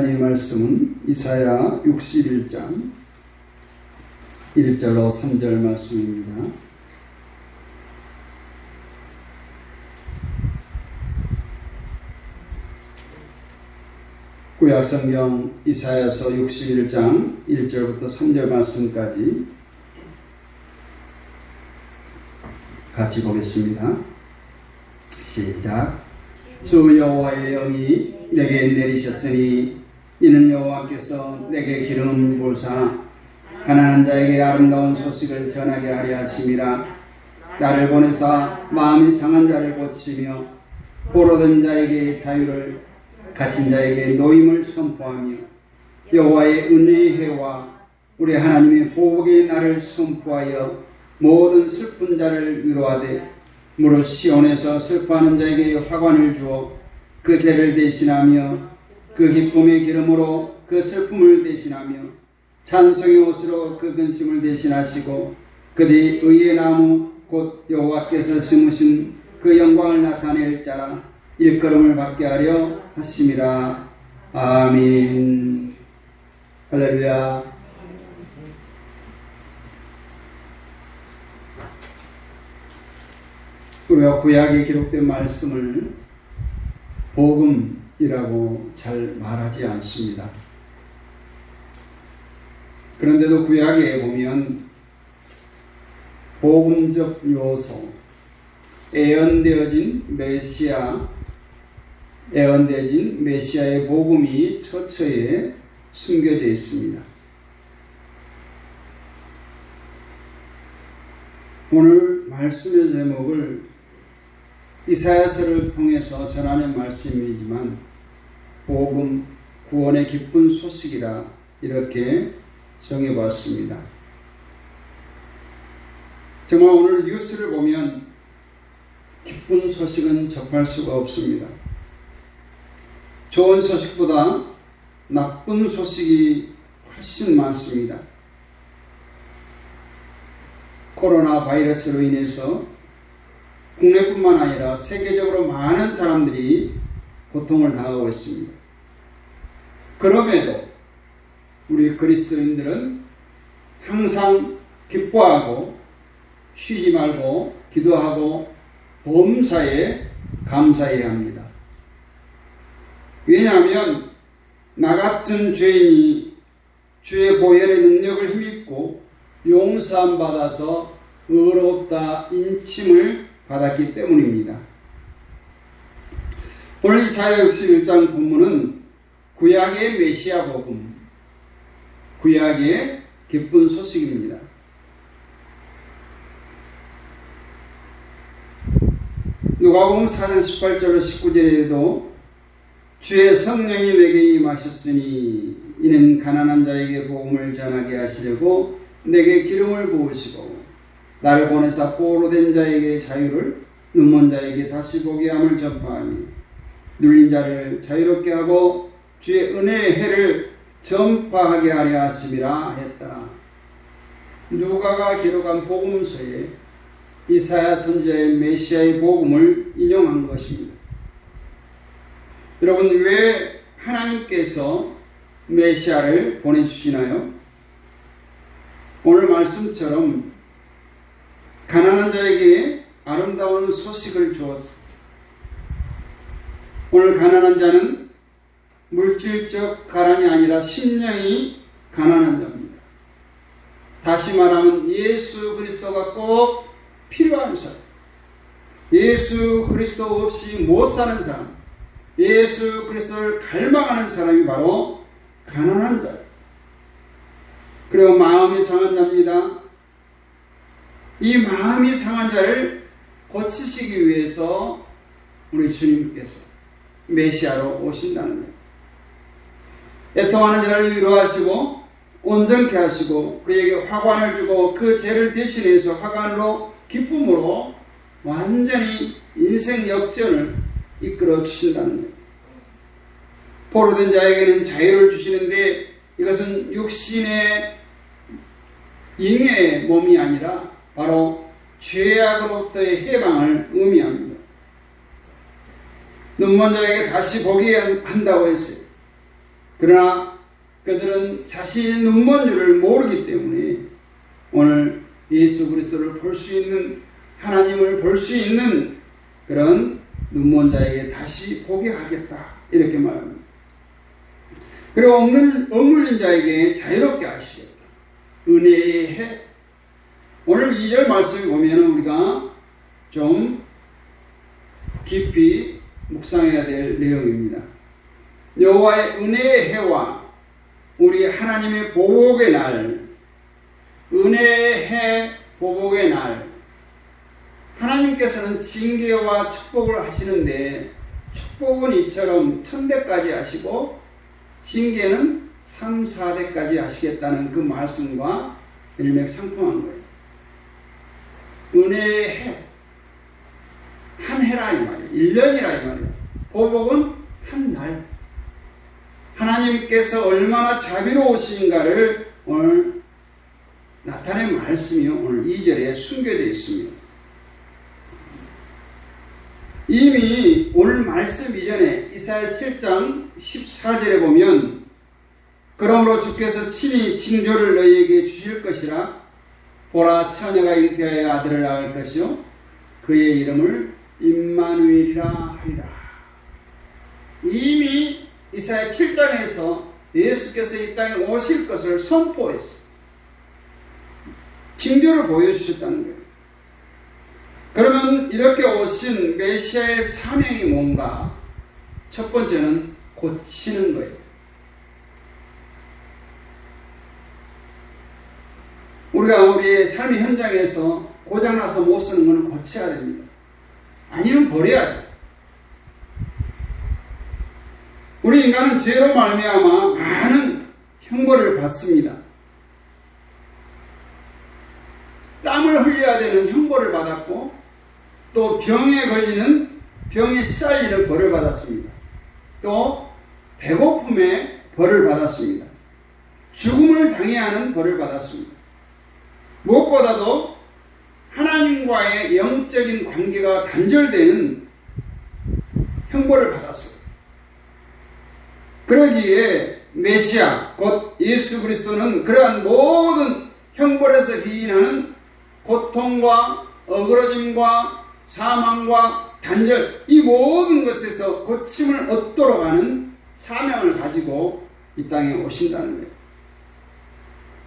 하나님의 말씀은 이사야 61장 1절로 3절 말씀입니다. 구약성경 이사야서 61장 1절부터 3절 말씀까지 같이 보겠습니다. 시작. 주 여호와의 영이 내게 내리셨으니 이는 여호와께서 내게 기름 부으사 가난한 자에게 아름다운 소식을 전하게 하려 하심이라. 나를 보내사 마음이 상한 자를 고치며 포로된 자에게 자유를, 갇힌 자에게 노임을 선포하며 여호와의 은혜의 해와 우리 하나님의 보복의 날을 선포하여 모든 슬픈 자를 위로하되 무릇 시온에서 슬퍼하는 자에게 화관을 주어 그 죄를 대신하며 그 기쁨의 기름으로 그 슬픔을 대신하며 찬송의 옷으로 그 근심을 대신하시고 그들이 의의 나무 곧 여호와께서 심으신 그 영광을 나타낼 자라 일컬음을 받게 하려 하심이라. 아멘. 할렐루야. 우리가 구약에 기록된 말씀을 복음이라고 잘 말하지 않습니다. 그런데도 구약에 보면 복음적 요소, 예언되어진 메시아의 복음이 처처에 숨겨져 있습니다. 오늘 말씀의 제목을 이사야서를 통해서 전하는 말씀이지만 복음, 구원의 기쁜 소식이라 이렇게 정해봤습니다. 정말 오늘 뉴스를 보면 기쁜 소식은 접할 수가 없습니다. 좋은 소식보다 나쁜 소식이 훨씬 많습니다. 코로나 바이러스로 인해서 국내뿐만 아니라 세계적으로 많은 사람들이 고통을 당하고 있습니다. 그럼에도 우리 그리스도인들은 항상 기뻐하고 쉬지 말고 기도하고 범사에 감사해야 합니다. 왜냐하면 나 같은 죄인이 주의 보혈의 능력을 힘입고 용서함 받아서 의롭다 인침을 받았기 때문입니다. 오늘 이사야 61장 본문은 구약의 메시아 복음, 구약의 기쁜 소식입니다. 누가복음 4장 18절로 19절에도 주의 성령이 내게 임하셨으니 이는 가난한 자에게 복음을 전하게 하시려고 내게 기름을 부으시고 나를 보내사 포로된 자에게 자유를, 눈먼 자에게 다시 보게 함을 전파하며 눌린 자를 자유롭게 하고 주의 은혜의 해를 전파하게 하려 하심이라 했다. 누가가 기록한 복음서에 이사야 선지자의 메시아의 복음을 인용한 것입니다. 여러분, 왜 하나님께서 메시아를 보내주시나요? 오늘 말씀처럼 가난한 자에게 아름다운 소식을 주었습니다. 오늘 가난한 자는 물질적 가난이 아니라 심령이 가난한 자입니다. 다시 말하면 예수 그리스도가 꼭 필요한 사람, 예수 그리스도 없이 못 사는 사람, 예수 그리스도를 갈망하는 사람이 바로 가난한 자예요. 그리고 마음이 상한 자입니다. 이 마음이 상한 자를 고치시기 위해서 우리 주님께서 메시아로 오신다는 거예요. 애통하는 자를 위로하시고 온전케 하시고 그에게 화관을 주고 그 죄를 대신해서 화관으로 기쁨으로 완전히 인생 역전을 이끌어 주신다는 거예요. 포로된 자에게는 자유를 주시는데 이것은 육신의 잉의 몸이 아니라 바로 죄악으로부터의 해방을 의미합니다. 눈먼 자에게 다시 보게 한다고 했어요. 그러나 그들은 자신의 눈먼 줄을 모르기 때문에 오늘 예수 그리스도를 볼 수 있는, 하나님을 볼 수 있는 그런 눈먼 자에게 다시 보게 하겠다, 이렇게 말합니다. 그리고 억눌린 자에게 자유롭게 하시겠다. 은혜의 해. 오늘 2절 말씀을 보면 우리가 좀 깊이 묵상해야 될 내용입니다. 여호와의 은혜의 해와 우리 하나님의 보복의 날, 은혜의 해, 보복의 날. 하나님께서는 징계와 축복을 하시는데 축복은 이처럼 1000대까지 하시고 징계는 3, 4대까지 하시겠다는 그 말씀과 일맥상통한 거예요. 은혜의 해, 한 해라 이 말이에요. 1년이라 이 말이에요. 보복은 한 날. 하나님께서 얼마나 자비로우신가를 오늘 나타낸 말씀이 오늘 2절에 숨겨져 있습니다. 이미 오늘 말씀 이전에 이사야 7장 14절에 보면 그러므로 주께서 친히 징조를 너희에게 주실 것이라. 보라, 처녀가 잉태하여 아들을 낳을 것이요 그의 이름을 임마누엘이라 하리라. 이미 이사야 7장에서 예수께서 이 땅에 오실 것을 선포했어요. 징조를 보여주셨다는 거예요. 그러면 이렇게 오신 메시아의 사명이 뭔가? 첫 번째는 고치는 거예요. 우리가 우리의 삶의 현장에서 고장나서 못 쓰는 것은 고쳐야 됩니다. 아니면 버려야 돼요. 우리 인간은 죄로 말미암아 많은 형벌을 받습니다. 땀을 흘려야 되는 형벌을 받았고 또 병에 걸리는, 병에 시달리는 벌을 받았습니다. 또 배고픔에 벌을 받았습니다. 죽음을 당해야 하는 벌을 받았습니다. 무엇보다도 하나님과의 영적인 관계가 단절되는 형벌을 받았어요. 그러기에 메시아 곧 예수 그리스도는 그러한 모든 형벌에서 기인하는 고통과 어그러짐과 사망과 단절, 이 모든 것에서 고침을 얻도록 하는 사명을 가지고 이 땅에 오신다는 거예요.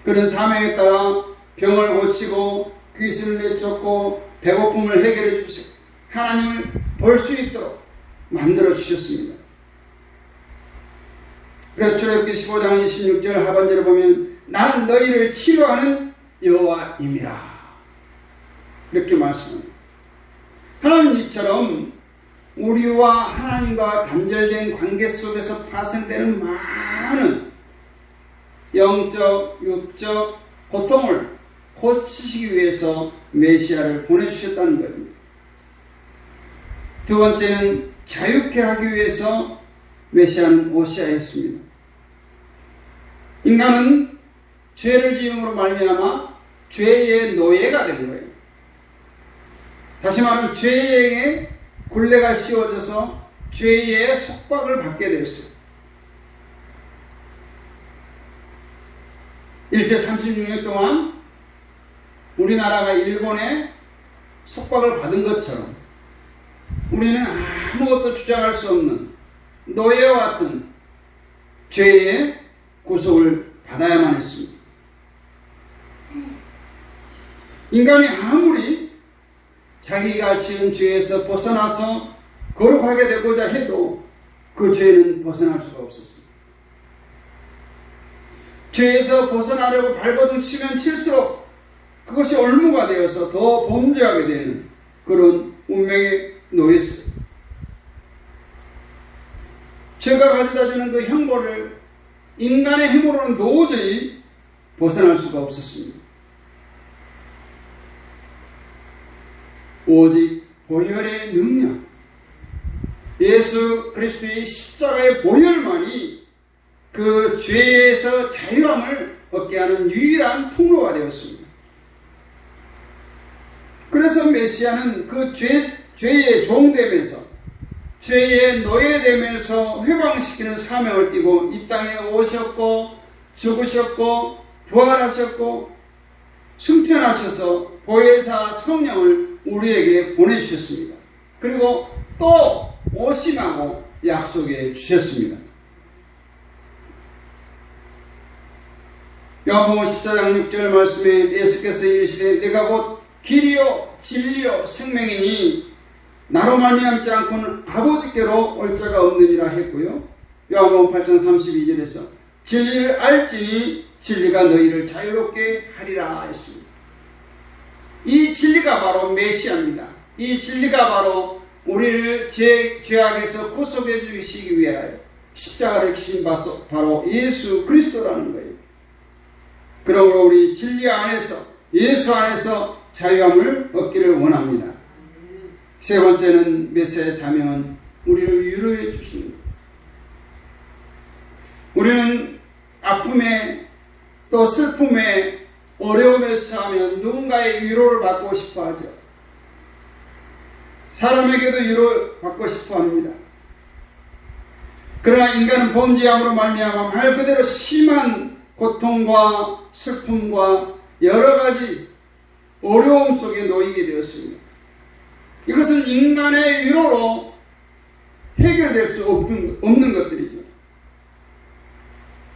그런 사명에 따라 병을 고치고 귀신을 내쫓고 배고픔을 해결해 주시고 하나님을 볼 수 있도록 만들어 주셨습니다. 그래서 출애굽기 15장 26절 하반절에 보면 나는 너희를 치료하는 여호와임이라, 이렇게 말씀합니다. 하나님 이처럼 우리와 하나님과 단절된 관계 속에서 파생되는 많은 영적, 육적 고통을 고치시기 위해서 메시아를 보내주셨다는 겁니다. 두 번째는 자유케 하기 위해서 메시아는 오셔야 했습니다. 인간은 죄를 지음으로 말미암아 죄의 노예가 된 거예요. 다시 말하면 죄의 굴레가 씌워져서 죄의 속박을 받게 됐어요. 일제 36년 동안 우리나라가 일본의 속박을 받은 것처럼 우리는 아무것도 주장할 수 없는 노예와 같은 죄의 구속을 받아야만 했습니다. 인간이 아무리 자기가 지은 죄에서 벗어나서 거룩하게 되고자 해도 그 죄는 벗어날 수가 없었습니다. 죄에서 벗어나려고 발버둥 치면 칠수록 그것이 올무가 되어서 더 범죄하게 되는 그런 운명의 노예였어요. 죄가 가져다주는 그 형벌을 인간의 힘으로는 도저히 벗어날 수가 없었습니다. 오직 보혈의 능력, 예수 그리스도의 십자가의 보혈만이 그 죄에서 자유함을 얻게 하는 유일한 통로가 되었습니다. 그래서 메시아는 그 죄의 종되면서 죄의 노예됨에서 회방시키는 사명을 띠고 이 땅에 오셨고 죽으셨고 부활하셨고 승천하셔서 보혜사 성령을 우리에게 보내주셨습니다. 그리고 또 오심하고 약속해 주셨습니다. 요한복음 14장 6절 말씀에 예수께서 이르시되 내가 곧 길이요 진리요 생명이니 나로 말미암지 않고는 아버지께로 올 자가 없느니라 했고요. 요한복음 8장 32절에서 진리를 알지니 진리가 너희를 자유롭게 하리라 했습니다. 이 진리가 바로 메시아입니다. 이 진리가 바로 우리를 죄악에서 구속해 주시기 위하여 십자가를 지신 바로 예수 그리스도라는 거예요. 그러므로 우리 진리 안에서 예수 안에서 자유함을 얻기를 원합니다. 세 번째는 메시아의 사명은 우리를 위로해 주시는 것. 우리는 아픔에 또 슬픔에 어려움에 처하면 누군가의 위로를 받고 싶어 하죠. 사람에게도 위로 받고 싶어 합니다. 그러나 인간은 범죄함으로 말미암아 말 그대로 심한 고통과 슬픔과 여러 가지 어려움 속에 놓이게 되었습니다. 이것은 인간의 위로로 해결될 수 없는 것들이죠.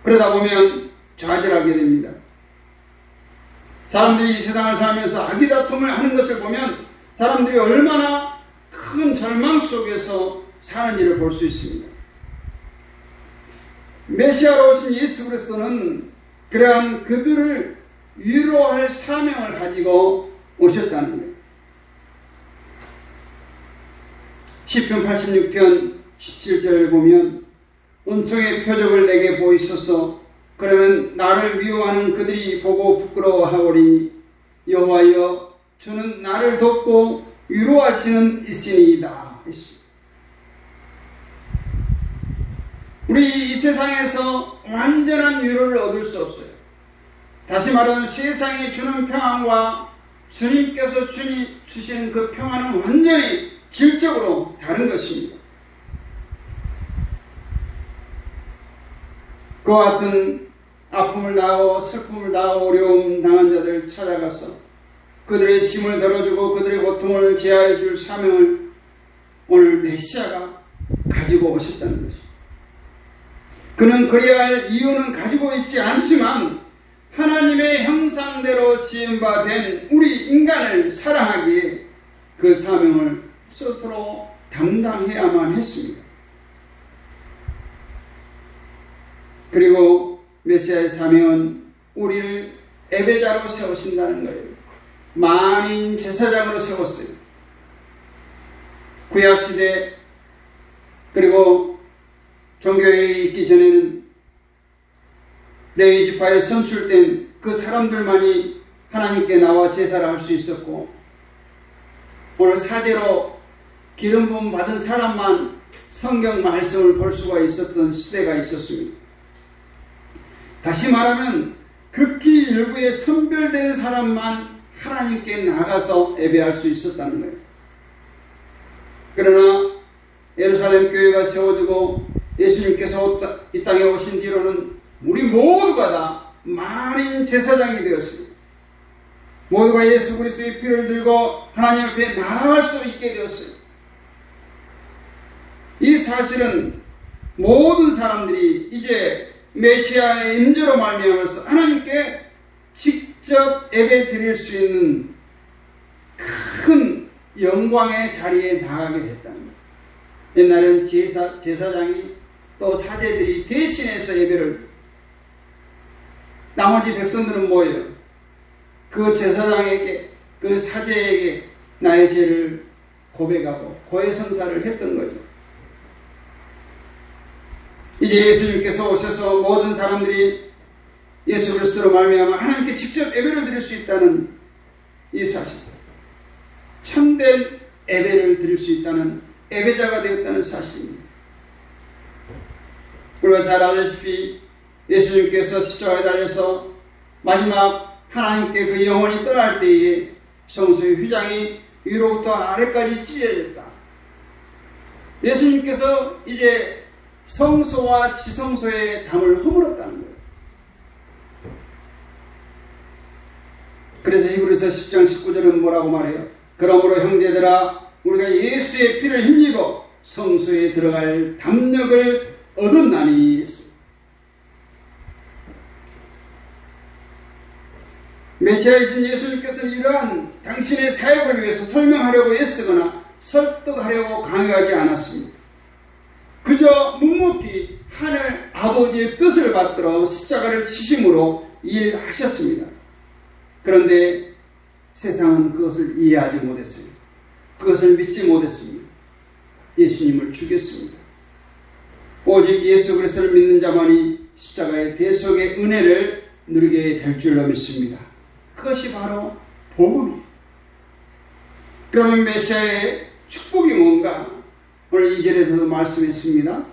그러다 보면 좌절하게 됩니다. 사람들이 이 세상을 살면서 아기다툼을 하는 것을 보면 사람들이 얼마나 큰 절망 속에서 사는 일을 볼 수 있습니다. 메시아로 오신 예수 그리스도는 그러한 그들을 위로할 사명을 가지고 오셨다는 거예요. 시편 86편 17절 보면 은총의 표적을 내게 보이소서. 그러면 나를 미워하는 그들이 보고 부끄러워하오리니 여호와여 주는 나를 돕고 위로하시는 이시니이다. 우리 이 세상에서 완전한 위로를 얻을 수 없어요. 다시 말하면 세상이 주는 평안과 주님께서 주신 그 평안은 완전히 질적으로 다른 것입니다. 그와 같은 아픔을 당하고 슬픔을 당하고 어려움 당한 자들을 찾아가서 그들의 짐을 덜어주고 그들의 고통을 제하여 줄 사명을 오늘 메시아가 가지고 오셨다는 것입니다. 그는 그래야 할 이유는 가지고 있지 않지만 하나님의 형상대로 지은 바 된 우리 인간을 사랑하기에 그 사명을 스스로 담당해야만 했습니다. 그리고 메시아의 사명은 우리를 예배자로 세우신다는 거예요. 만인 제사장으로 세웠어요. 구약시대 그리고 종교에 있기 전에는 레위 지파에 선출된 그 사람들만이 하나님께 나와 제사를 할 수 있었고 오늘 사제로 기름 부음 받은 사람만 성경 말씀을 볼 수가 있었던 시대가 있었습니다. 다시 말하면 극히 일부의 선별된 사람만 하나님께 나가서 예배할 수 있었다는 거예요. 그러나 예루살렘 교회가 세워지고 예수님께서 이 땅에 오신 뒤로는 우리 모두가 다 만인 제사장이 되었습니다. 모두가 예수 그리스도의 피를 들고 하나님 앞에 나아갈 수 있게 되었어요. 이 사실은 모든 사람들이 이제 메시아의 임재로 말미암아서 하나님께 직접 예배 드릴 수 있는 큰 영광의 자리에 나가게 됐다는 거예요. 옛날엔 제사장이 또 사제들이 대신해서 예배를, 나머지 백성들은 뭐예요? 그 제사장에게, 그 사제에게 나의 죄를 고백하고 고해성사를 했던 거죠. 이제 예수님께서 오셔서 모든 사람들이 예수 그리스도로 말미암아 하나님께 직접 예배를 드릴 수 있다는 이 사실, 참된 예배를 드릴 수 있다는 예배자가 되었다는 사실입니다. 우리가 잘 알다시피 예수님께서 십자가에 달려서 마지막 하나님께 그 영혼이 떠날 때에 성소의 휘장이 위로부터 아래까지 찢어졌다. 예수님께서 이제 성소와 지성소의 담을 허물었다는 거예요. 그래서 히브리서 10장 19절은 뭐라고 말해요? 그러므로 형제들아 우리가 예수의 피를 힘입어 성소에 들어갈 담력을 얻었나니. 메시아이신 예수님께서는 이러한 당신의 사역을 위해서 설명하려고 애쓰거나 설득하려고 강요하지 않았습니다. 그저 묵묵히 하늘 아버지의 뜻을 받들어 십자가를 지심으로 일하셨습니다. 그런데 세상은 그것을 이해하지 못했어요. 그것을 믿지 못했습니다. 예수님을 죽였습니다. 오직 예수 그리스도를 믿는 자만이 십자가의 대속의 은혜를 누리게 될 줄로 믿습니다. 그것이 바로 복음이에요. 그러면 메시아의 축복이 뭔가? 오늘 2절에서도 말씀했습니다.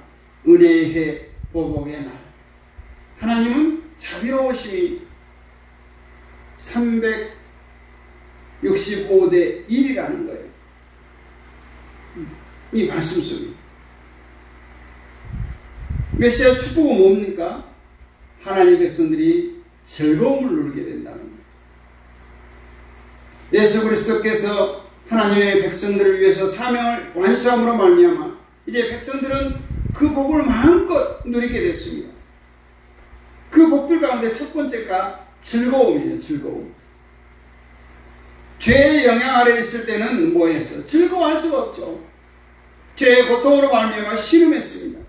은혜의 해, 보복의 날. 하나님은 자비로우심이 365대 1이라는 거예요. 이 말씀 속에. 메시아 축복은 뭡니까? 하나님의 백성들이 즐거움을 누리게 된다는 거예요. 예수 그리스도께서 하나님의 백성들을 위해서 사명을 완수함으로 말미암아 이제 백성들은 그 복을 마음껏 누리게 됐습니다. 그 복들 가운데 첫 번째가 즐거움이에요. 즐거움. 죄의 영향 아래 있을 때는 뭐했어? 즐거워할 수가 없죠. 죄의 고통으로 말미암아 신음했습니다.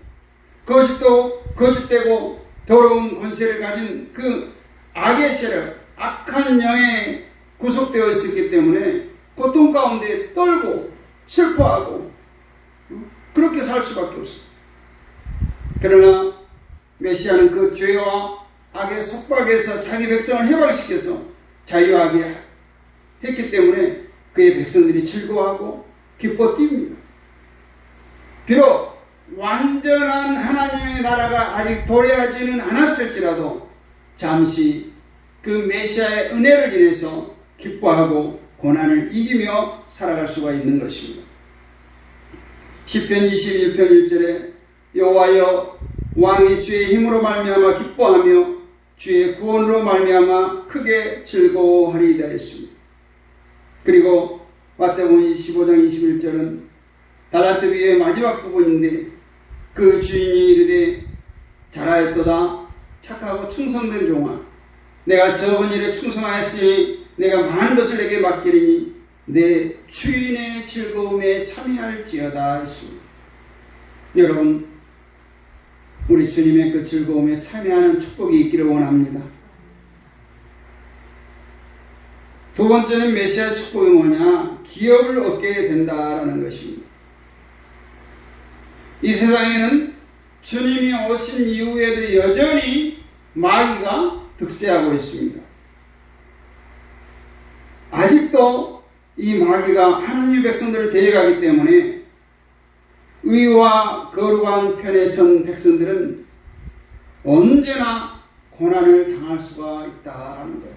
거짓되고 더러운 권세를 가진 그 악의 세력, 악한 영에 구속되어 있었기 때문에 고통 가운데 떨고 슬퍼하고 그렇게 살 수밖에 없어요. 그러나 메시아는 그 죄와 악의 속박에서 자기 백성을 해방시켜서 자유하게 했기 때문에 그의 백성들이 즐거워하고 기뻐 뜁니다. 비록 완전한 하나님의 나라가 아직 도래하지는 않았을지라도 잠시 그 메시아의 은혜를 인해서 기뻐하고 고난을 이기며 살아갈 수가 있는 것입니다. 시편 21편 1절에 여호와여 왕이 주의 힘으로 말미암아 기뻐하며 주의 구원으로 말미암아 크게 즐거워하리이다 했습니다. 그리고 마태복음 25장 21절은 달란트비의 마지막 부분인데 그 주인이 이르되 잘하였도다 착하고 충성된 종아 내가 적은 일에 충성하였으니 내가 많은 것을 내게 맡기리니 내 주인의 즐거움에 참여할지어다 했습니다. 여러분 우리 주님의 그 즐거움에 참여하는 축복이 있기를 원합니다. 두 번째는 메시아 축복이 뭐냐? 기업을 얻게 된다라는 것입니다. 이 세상에는 주님이 오신 이후에도 여전히 마귀가 득세하고 있습니다. 아직도 이 마귀가 하나님의 백성들을 데려가기 때문에 의와 거룩한 편에 선 백성들은 언제나 고난을 당할 수가 있다는 거예요.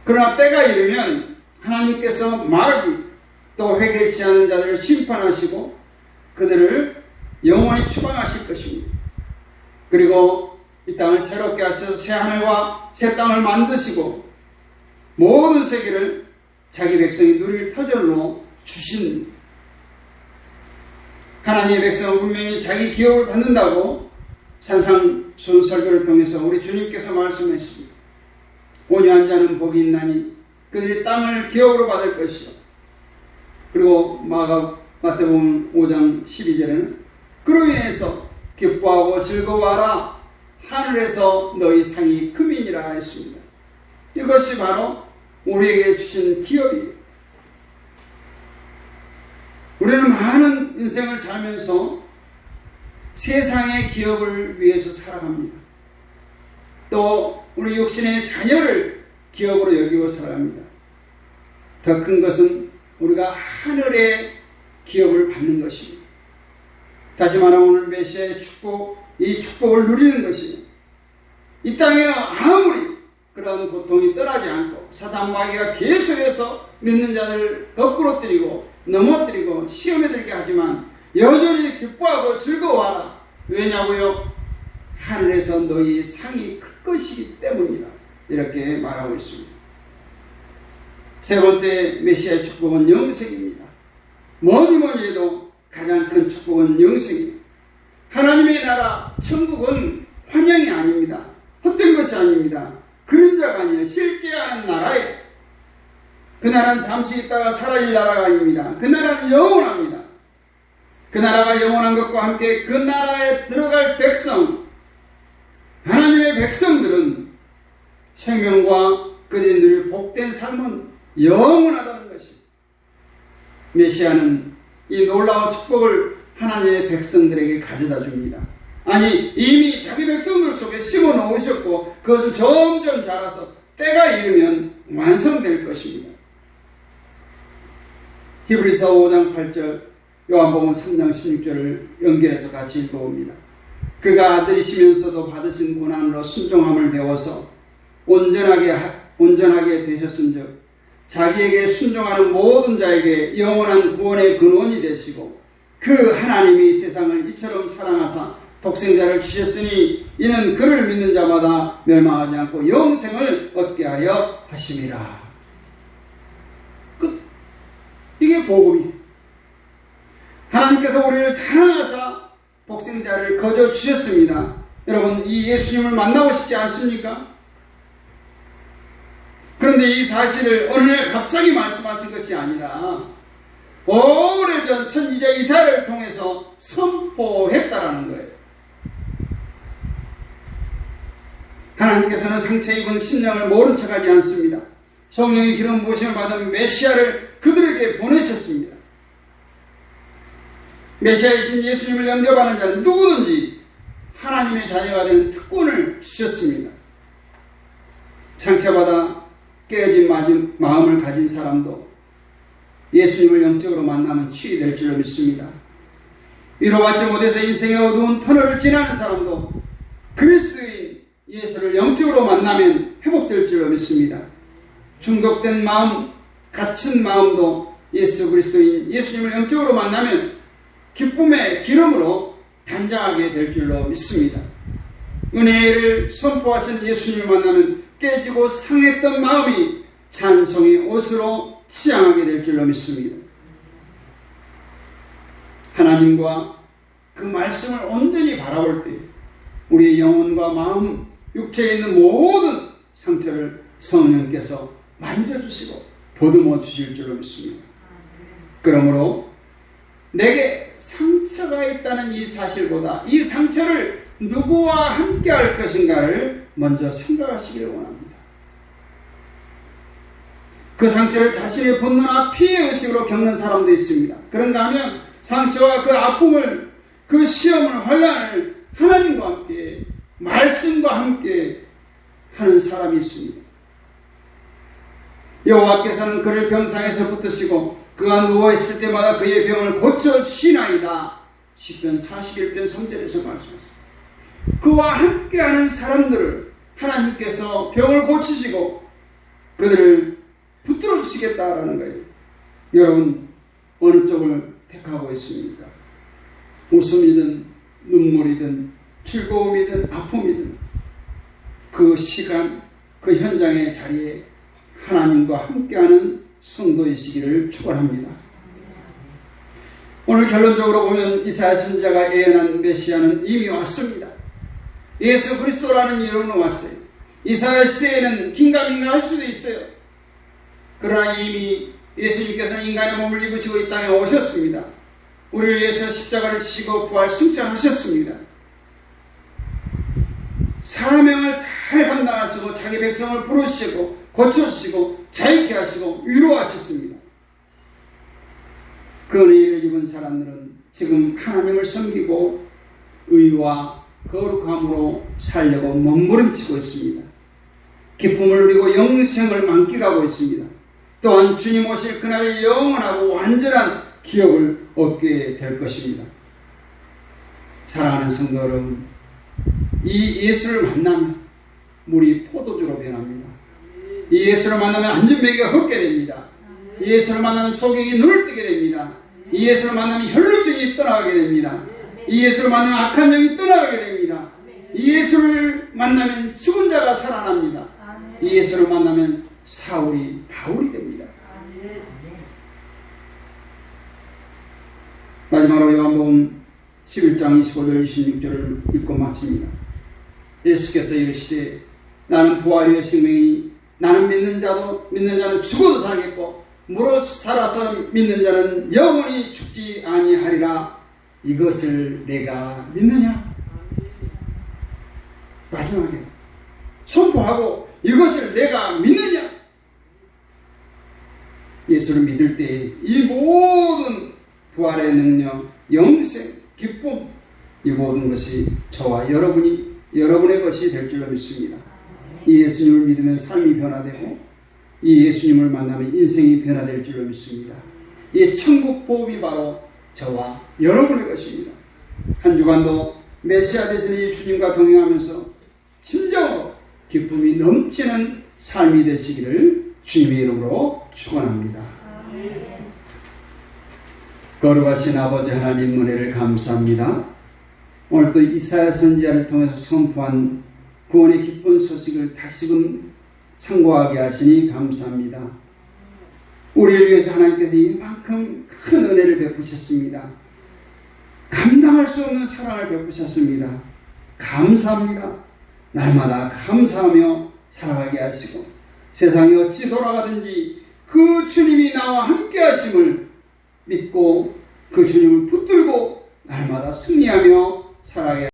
그러나 때가 이르면 하나님께서 마귀 또 회개치 않은 자들을 심판하시고 그들을 영원히 추방하실 것입니다. 그리고 이 땅을 새롭게 하셔서 새 하늘과 새 땅을 만드시고 모든 세계를 자기 백성이 누릴 터전으로 주신 하나님의 백성은 분명히 자기 기업을 받는다고 산상순 설교를 통해서 우리 주님께서 말씀했습니다. 온유한 자는 복이 있나니 그들이 땅을 기업으로 받을 것이요. 그리고 마태복음 5장 12절에는 그로 인해서 기뻐하고 즐거워하라 하늘에서 너희 상이 크민이라 했습니다. 이것이 바로 우리에게 주신 기업이에요. 우리는 많은 인생을 살면서 세상의 기업을 위해서 살아갑니다. 또 우리 육신의 자녀를 기업으로 여기고 살아갑니다. 더 큰 것은 우리가 하늘의 기업을 받는 것입니다. 다시 말하면 오늘 메시아의 축복, 이 축복을 누리는 것이 이 땅에 아무리 그런 고통이 떠나지 않고 사단 마귀가 계속해서 믿는 자들을 거꾸로 때리고 넘어뜨리고 시험에 들게 하지만 여전히 기뻐하고 즐거워하라. 왜냐고요? 하늘에서 너희 상이 클 것이기 때문이다. 이렇게 말하고 있습니다. 세 번째 메시아의 축복은 영생입니다. 뭐니 해도 가장 큰 축복은 영생입니다. 하나님의 나라 천국은 환영이 아닙니다. 헛된 것이 아닙니다. 그림자가 아니에요. 실제하는 나라예요. 그 나라는 잠시 있다가 사라질 나라가 아닙니다. 그 나라는 영원합니다. 그 나라가 영원한 것과 함께 그 나라에 들어갈 백성, 하나님의 백성들은 생명과 그들의 복된 삶은 영원하다는 것이, 메시아는 이 놀라운 축복을 하나님의 백성들에게 가져다 줍니다. 아니, 이미 자기 백성들 속에 심어 놓으셨고 그것은 점점 자라서 때가 이르면 완성될 것입니다. 히브리서 5장 8절, 요한복음 3장 16절을 연결해서 같이 읽어봅니다. 그가 아들이시면서도 받으신 고난으로 순종함을 배워서 온전하게 되셨은즉 자기에게 순종하는 모든 자에게 영원한 구원의 근원이 되시고, 그 하나님이 세상을 이처럼 사랑하사 독생자를 주셨으니 이는 그를 믿는 자마다 멸망하지 않고 영생을 얻게 하여 하심이라. 끝. 이게 복음이에요. 하나님께서 우리를 사랑하사 독생자를 거저 주셨습니다. 여러분, 이 예수님을 만나고 싶지 않습니까? 그런데 이 사실을 어느 날 갑자기 말씀하신 것이 아니라 오래전 선지자 이사야를 통해서 선포했다라는 거예요. 하나님께서는 상처 입은 신령을 모른 척하지 않습니다. 성령의 기름 부으심을 받은 메시아를 그들에게 보내셨습니다. 메시아이신 예수님을 영접하는 자는 누구든지 하나님의 자녀가 되는 특권을 주셨습니다. 상처받아 깨어진 마음을 가진 사람도 예수님을 영적으로 만나면 치유될 줄로 믿습니다. 위로받지 못해서 인생의 어두운 터널을 지나는 사람도 그리스도인 예수를 영적으로 만나면 회복될 줄로 믿습니다. 중독된 마음, 갇힌 마음도 예수 그리스도인 예수님을 영적으로 만나면 기쁨의 기름으로 단장하게 될 줄로 믿습니다. 은혜를 선포하신 예수님을 만나면 깨지고 상했던 마음이 찬송의 옷으로 치장하게 될 줄로 믿습니다. 하나님과 그 말씀을 온전히 바라볼 때 우리의 영혼과 마음, 육체에 있는 모든 상처를 성령께서 만져주시고 보듬어 주실 줄로 믿습니다. 그러므로 내게 상처가 있다는 이 사실보다 이 상처를 누구와 함께 할 것인가를 먼저 생각하시기를 원합니다. 그 상처를 자신의 분노나 피해의식으로 겪는 사람도 있습니다. 그런가 하면 상처와 그 아픔을, 그 시험을, 환난을 하나님과 함께, 말씀과 함께 하는 사람이 있습니다. 여호와께서는 그를 병상에서 붙드시고 그가 누워있을 때마다 그의 병을 고쳐주시나이다. 시편 41편 3절에서 말씀하십니다. 그와 함께하는 사람들을 하나님께서 병을 고치시고 그들을 붙들어 주시겠다라는 거예요. 여러분, 어느 쪽을 택하고 있습니까? 웃음이든 눈물이든 즐거움이든 아픔이든 그 시간, 그 현장의 자리에 하나님과 함께하는 성도이시기를 축원합니다. 오늘 결론적으로 보면 이사야 선지자가 예언한 메시아는 이미 왔습니다. 예수 그리스도라는 이름으로 왔어요. 이스라엘 시대에는 긴가민가 할 수도 있어요. 그러나 이미 예수님께서는 인간의 몸을 입으시고 이 땅에 오셨습니다. 우리를 위해서 십자가를 지시고 부활 승천하셨습니다. 사명을 잘 감당하시고 자기 백성을 부르시고 고쳐주시고 자유케 하시고 위로하셨습니다. 그 은혜를 입은 사람들은 지금 하나님을 섬기고 의와 거룩함으로 살려고 몸부림치고 있습니다. 기쁨을 누리고 영생을 만끽하고 있습니다. 또한 주님 오실 그날의 영원하고 완전한 기업을 얻게 될 것입니다. 사랑하는 성도 여러분, 이 예수를 만나면 물이 포도주로 변합니다. 이 예수를 만나면 안전뱅이가 헛게 됩니다. 이 예수를 만나면 소경이 눈을 뜨게 됩니다. 이 예수를 만나면 혈루증이 떠나가게 됩니다. 이 예수를 만나면 악한 영이 떠나가게 됩니다. 이 예수를 만나면 죽은 자가 살아납니다. 이 예수를 만나면 사울이 바울이 됩니다. 마지막으로 요한복음 11장 25절 26절을 읽고 마칩니다. 예수께서 이르시되 나는 부활이요 생명이 나는 믿는 자는 죽어도 살겠고 무릇 살아서 믿는 자는 영원히 죽지 아니하리라. 이것을 내가 믿느냐? 마지막에 선포하고 이것을 내가 믿느냐? 예수를 믿을 때 이 모든 부활의 능력, 영생, 기쁨, 이 모든 것이 저와 여러분의 것이 될 줄로 믿습니다. 이 예수님을 믿으면 삶이 변화되고 이 예수님을 만나면 인생이 변화될 줄로 믿습니다. 이 천국 보험이 바로 저와 여러분의 것입니다. 한 주간도 메시아 되시는 이 주님과 동행하면서 심정으로 기쁨이 넘치는 삶이 되시기를 주님의 이름으로 축원합니다. 거룩하신 아버지 하나님 은혜를 감사합니다. 오늘 또 이사야 선지자를 통해서 선포한 구원의 기쁜 소식을 다시금 상고하게 하시니 감사합니다. 우리를 위해서 하나님께서 이만큼 큰 은혜를 베푸셨습니다. 감당할 수 없는 사랑을 베푸셨습니다. 감사합니다. 날마다 감사하며 살아가게 하시고 세상이 어찌 돌아가든지 그 주님이 나와 함께 하심을 믿고 그 주님을 붙들고 날마다 승리하며 살아가게